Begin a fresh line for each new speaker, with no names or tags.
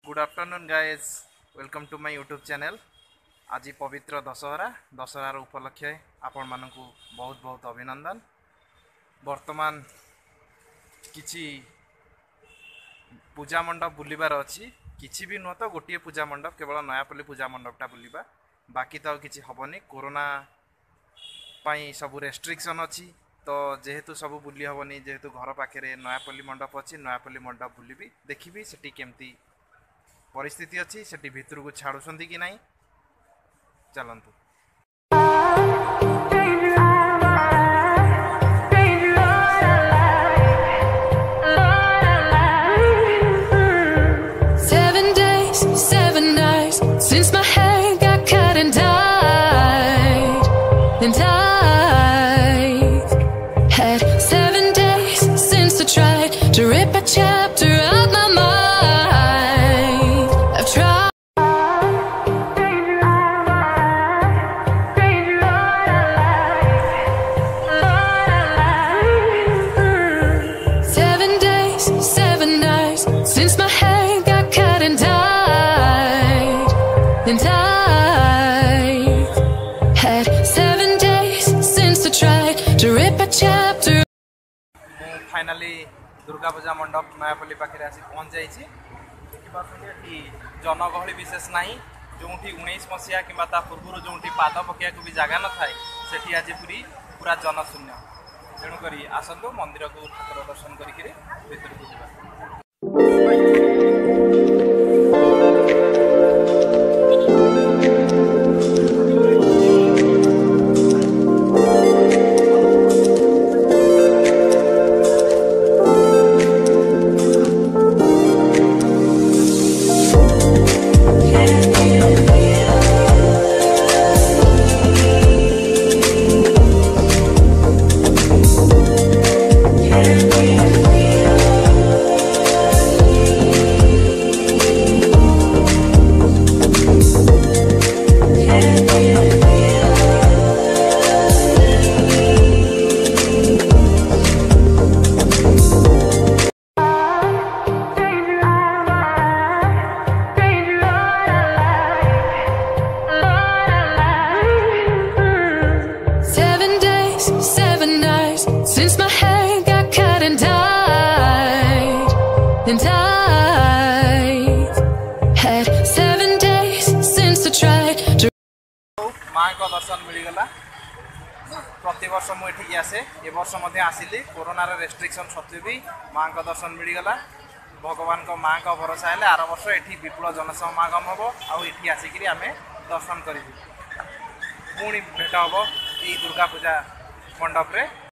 Good afternoon guys welcome to my YouTube channel. आज पवित्र दशहरार उपलक्षे आपण मानकु बहुत बहुत अभिनंदन। वर्तमान किछि पूजा मंडप बुलिबार अछि, किछि भी नुह तो गोटे पूजा मंडप केवल नयापल्ली पूजा मंडपटा बुलिबा, बाकी तो किछि हबनी। कोरोना पाई सब रेस्ट्रिक्शन अछि, तो जेहेतु सब बुली हबनी, जेहेतु घर पाखे नयापल्ली मंडप अच्छी, नयापल्ली मंडप बुलिबी, देखिबी सेठी केमती परिस्थिति अच्छी, सेठी भितर को छाड़ुछंती कि नहीं, चलंतु।
Since my hair got cut and I've had 7 days since I tried to rip a chapter out my mind. I've tried 7 days, 7 nights since my hair got cut and I've had 7 days since I tried to rip a chapter.
Finally Durga Puja मंडप नयापल्ली पाखे आसी पहुँच जाइए। जनगहली विशेष ना, जो 19 मसीहा कि पूर्व जो पाद पकड़ा भी जगह न थाए सेठी आज पूरा जनशून्य। तेणुक आसतु मंदिर को ठाकुर दर्शन करके भीतर को जावा। Since my hair got cut and I've had 7 days since I tried to. माँ को दर्शन मिलगला। प्रति वर्ष मुझे आसे, ए वर्ष आसिली कोरोनार रेस्ट्रिक्शन सत्वे भी माँ को दर्शन मिलगला। भगवान को माँ को भरोसा है आर वर्ष ये विपुल जनसमागम हम आठी आसिक आम दर्शन करूँ। पुणी भेट हम यही दुर्गा पूजा मंडप रे।